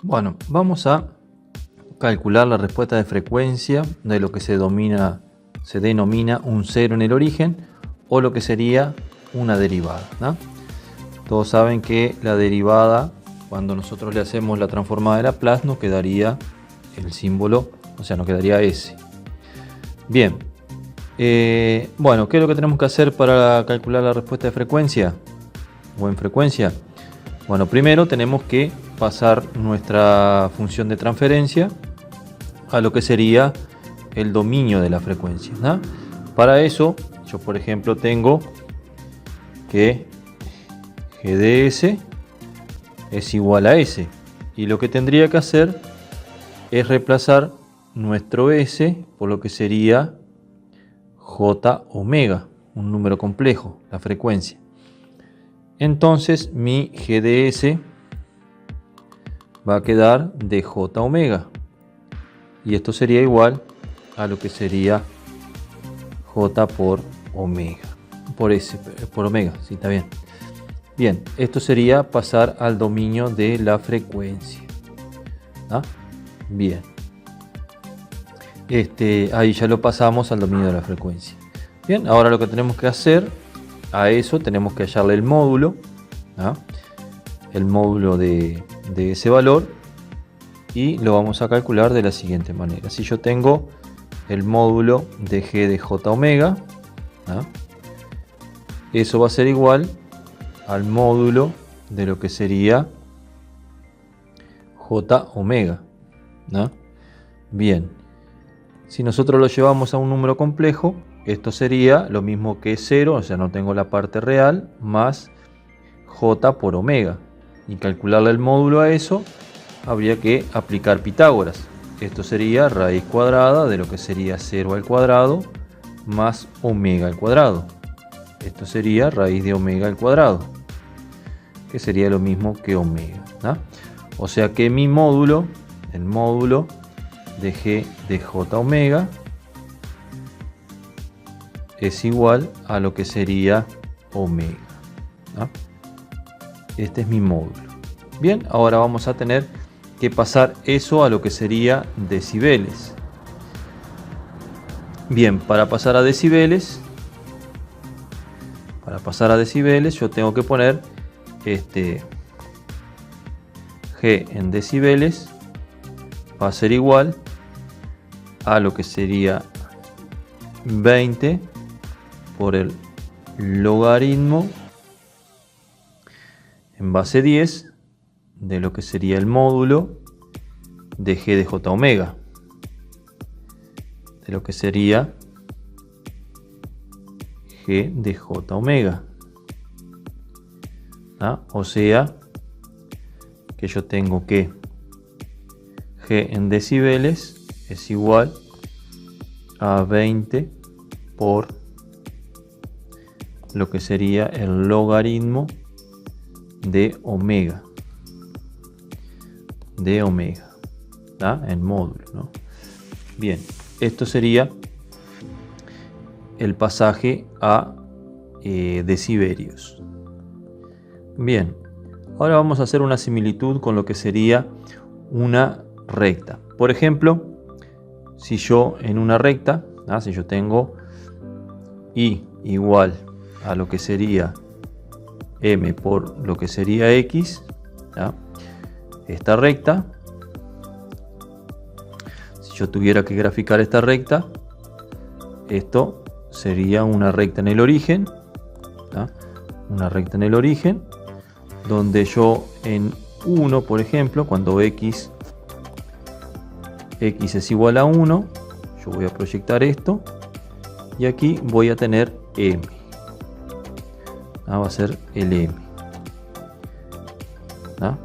Bueno, vamos a calcular la respuesta de frecuencia de lo que se denomina un cero en el origen, o lo que sería una derivada, ¿no? Todos saben que la derivada, cuando nosotros le hacemos la transformada de Laplace, nos quedaría el símbolo, o sea, nos quedaría S. Bien, bueno, ¿qué es lo que tenemos que hacer para calcular la respuesta de frecuencia o en frecuencia? Bueno, primero tenemos que pasar nuestra función de transferencia a lo que sería el dominio de la frecuencia, ¿no? Para eso, yo por ejemplo tengo que g de s es igual a s, y lo que tendría que hacer es reemplazar nuestro s por lo que sería j omega, un número complejo, la frecuencia. Entonces mi g de s va a quedar de j omega, y esto sería igual a lo que sería j por omega, por omega, sí, está bien. Bien, esto sería pasar al dominio de la frecuencia, ¿ah? Bien, ahí ya lo pasamos al dominio de la frecuencia. Bien, ahora lo que tenemos que hacer a eso, tenemos que hallarle el módulo, ¿ah? El módulo de ese valor, y lo vamos a calcular de la siguiente manera. Si yo tengo el módulo de g de j omega, ¿ah? Eso va a ser igual al módulo de lo que sería j omega, ¿no? Bien, si nosotros lo llevamos a un número complejo, esto sería lo mismo que 0, o sea, no tengo la parte real, más j por omega. Y calcularle el módulo a eso, habría que aplicar Pitágoras. Esto sería raíz cuadrada de lo que sería 0 al cuadrado más omega al cuadrado. Esto sería raíz de omega al cuadrado, que sería lo mismo que omega, ¿no? O sea que mi módulo, el módulo de g de j omega, es igual a lo que sería omega, ¿no? Este es mi módulo. Bien, ahora vamos a tener que pasar eso a lo que sería decibeles. Bien, para pasar a decibeles yo tengo que poner g en decibeles va a ser igual a lo que sería 20 por el logaritmo en base 10 de lo que sería el módulo de g de j omega, de lo que sería g de j omega, ¿ah? O sea que yo tengo que g en decibeles es igual a 20 por lo que sería el logaritmo de omega, ¿ah? En módulo, ¿no? Bien, esto sería el pasaje a decibelios. Bien, ahora vamos a hacer una similitud con lo que sería una recta. Por ejemplo, si yo en una recta, ¿ah? Si yo tengo y igual a lo que sería m por lo que sería x, ¿ah? Esta recta, si yo tuviera que graficar esta recta, esto sería una recta en el origen, ¿ah? Una recta en el origen, donde yo en 1, por ejemplo, cuando x es igual a 1, yo voy a proyectar esto, y aquí voy a tener m, ¿ah? Va a ser el m, ¿ah?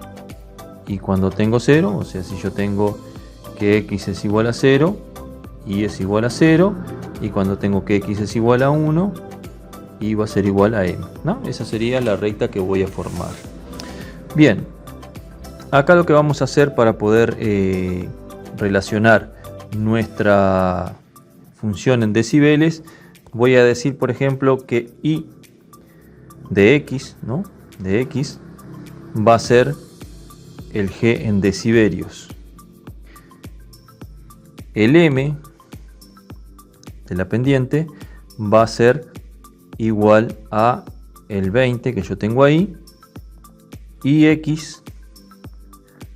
Y cuando tengo 0, o sea, si yo tengo que x es igual a 0, y es igual a 0, y cuando tengo que x es igual a 1, y va a ser igual a m, ¿no? Esa sería la recta que voy a formar. Bien, acá lo que vamos a hacer para poder relacionar nuestra función en decibeles, voy a decir, por ejemplo, que y de x, ¿no? De x va a ser el G en decibelios. El M de la pendiente va a ser igual a el 20 que yo tengo ahí, y X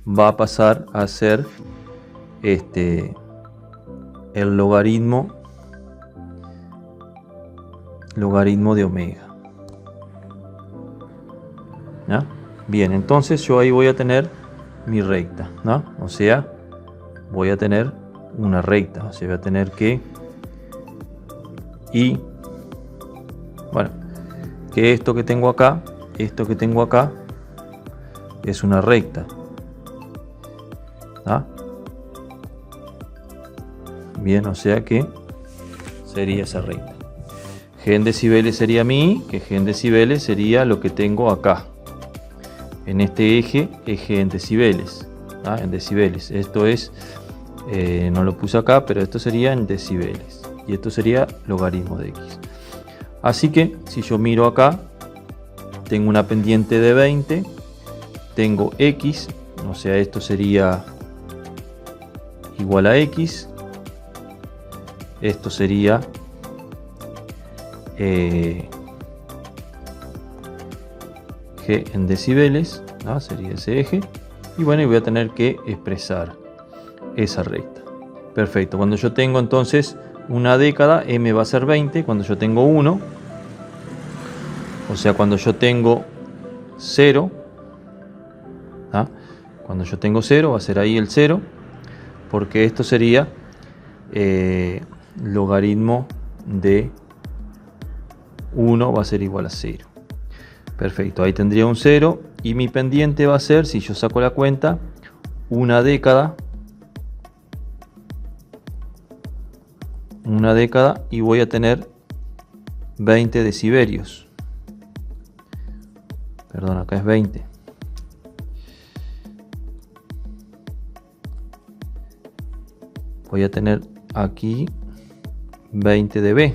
va a pasar a ser el logaritmo de omega. ¿Ya? Bien, entonces yo ahí voy a tener mi recta, ¿no? O sea, voy a tener una recta, o sea, voy a tener que que esto que tengo acá es una recta. ¿Ah? Bien, o sea que sería esa recta. G en decibeles sería mi I, que G en decibeles sería lo que tengo acá. En este eje es G en decibeles. ¿Ah? En decibeles. Esto es, no lo puse acá, pero esto sería en decibeles. Y esto sería logaritmo de X. Así que si yo miro acá, tengo una pendiente de 20, tengo X, o sea, esto sería igual a X, esto sería G en decibeles, ¿no? Sería ese eje, y bueno, y voy a tener que expresar esa recta. Perfecto, cuando yo tengo entonces una década, M va a ser 20, cuando yo tengo 1, o sea, cuando yo tengo 0, ¿ah? Cuando yo tengo 0 va a ser ahí el 0, porque esto sería logaritmo de 1 va a ser igual a 0. Perfecto, ahí tendría un 0, y mi pendiente va a ser, si yo saco la cuenta, una década, y voy a tener 20 decibelios. Perdón, acá es 20. Voy a tener aquí 20 dB.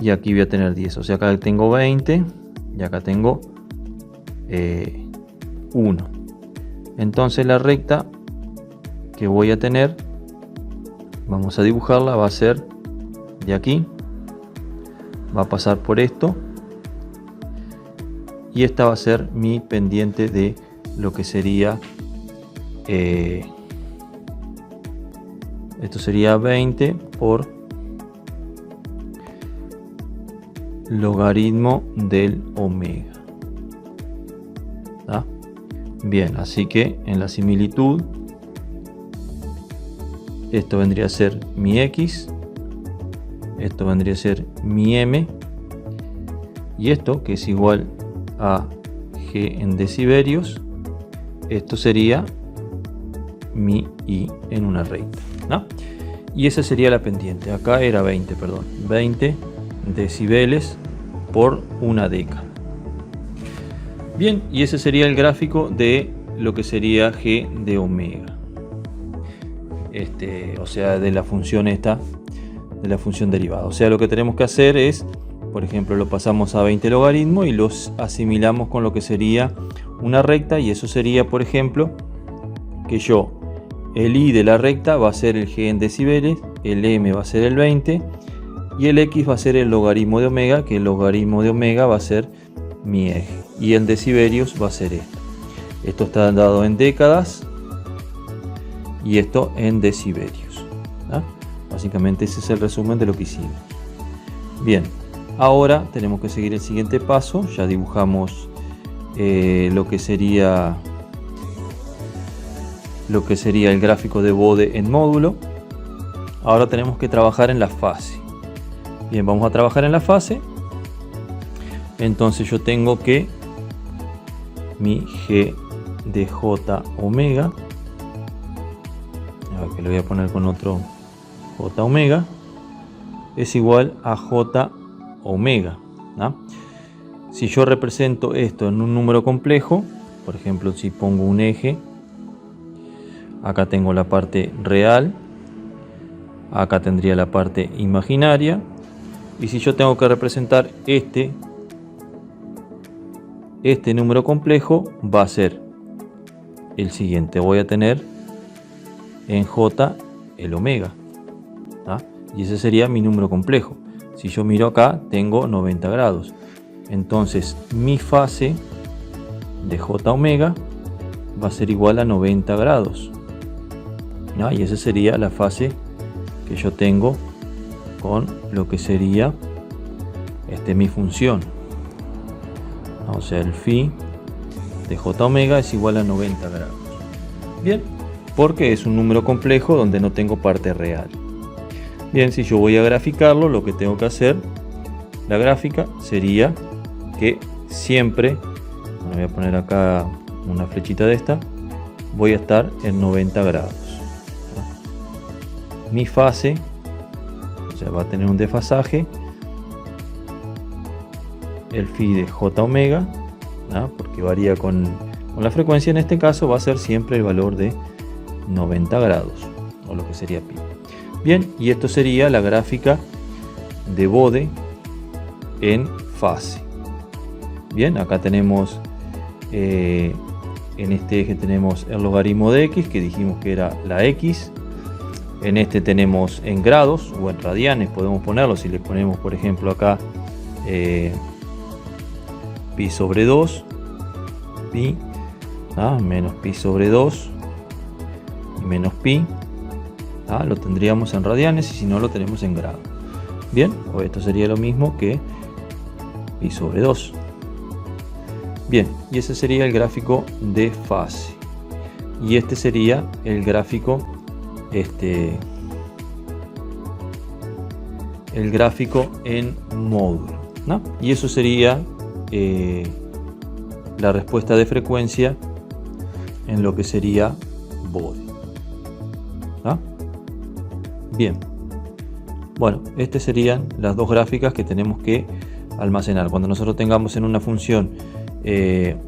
Y aquí voy a tener 10. O sea, acá tengo 20 y acá tengo 1. Entonces la recta que voy a tener, vamos a dibujarla, va a ser de aquí, va a pasar por esto, y esta va a ser mi pendiente de lo que sería esto sería 20 por logaritmo del omega. ¿Ah? Bien, así que en la similitud esto vendría a ser mi X, esto vendría a ser mi M, y esto, que es igual a G en decibelios, esto sería mi I en una recta, ¿no? Y esa sería la pendiente. Acá era 20, perdón, 20 decibeles por una década. Bien, y ese sería el gráfico de lo que sería G de omega. O sea, de la función esta, de la función derivada. O sea, lo que tenemos que hacer es, por ejemplo, lo pasamos a 20 logaritmos y los asimilamos con lo que sería una recta, y eso sería, por ejemplo, que el I de la recta va a ser el G en decibeles, el M va a ser el 20 y el X va a ser el logaritmo de omega, que el logaritmo de omega va a ser mi eje, y en decibelios va a ser esto. Esto está dado en décadas y esto en decibelios, ¿no? Básicamente ese es el resumen de lo que hicimos. Bien, ahora tenemos que seguir el siguiente paso. Ya dibujamos lo que sería el gráfico de Bode en módulo. Ahora tenemos que trabajar en la fase. Bien, vamos a trabajar en la fase. Entonces yo tengo que mi G de J omega, que lo voy a poner con otro J omega, es igual a J omega, ¿no? Si yo represento esto en un número complejo, por ejemplo, si pongo un eje, acá tengo la parte real, acá tendría la parte imaginaria, y si yo tengo que representar este este número complejo va a ser el siguiente. Voy a tener en J el omega, ¿ah? Y ese sería mi número complejo. Si yo miro acá, tengo 90 grados. Entonces mi fase de J omega va a ser igual a 90 grados, ¿no? Y esa sería la fase que yo tengo con lo que sería mi función. O sea, el phi de J omega es igual a 90 grados. Bien, porque es un número complejo donde no tengo parte real. Bien, si yo voy a graficarlo, lo que tengo que hacer, la gráfica sería que siempre, voy a poner acá una flechita de esta, voy a estar en 90 grados. Mi fase, o sea, va a tener un desfasaje, el phi de J omega, ¿no? Porque varía con la frecuencia. En este caso va a ser siempre el valor de 90 grados, o lo que sería pi. Bien, y esto sería la gráfica de Bode en fase. Bien, acá tenemos en este eje tenemos el logaritmo de x, que dijimos que era la x. En este tenemos en grados o en radianes, podemos ponerlo. Si le ponemos, por ejemplo, acá pi sobre 2, pi, menos pi sobre 2 y menos pi, lo tendríamos en radianes, y si no lo tenemos en grados. Bien, o esto sería lo mismo que pi sobre 2. Bien, y ese sería el gráfico de fase, y este sería el gráfico el gráfico en módulo, ¿no? Y eso sería la respuesta de frecuencia en lo que sería Bode, ¿no? Bien, bueno, estas serían las dos gráficas que tenemos que almacenar. Cuando nosotros tengamos en una función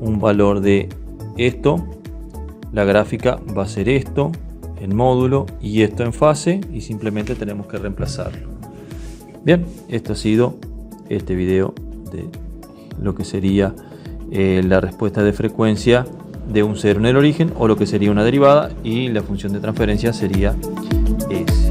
un valor de esto, la gráfica va a ser esto en módulo y esto en fase, y simplemente tenemos que reemplazarlo. Bien, esto ha sido este video de lo que sería la respuesta de frecuencia de un cero en el origen, o lo que sería una derivada, y la función de transferencia sería S.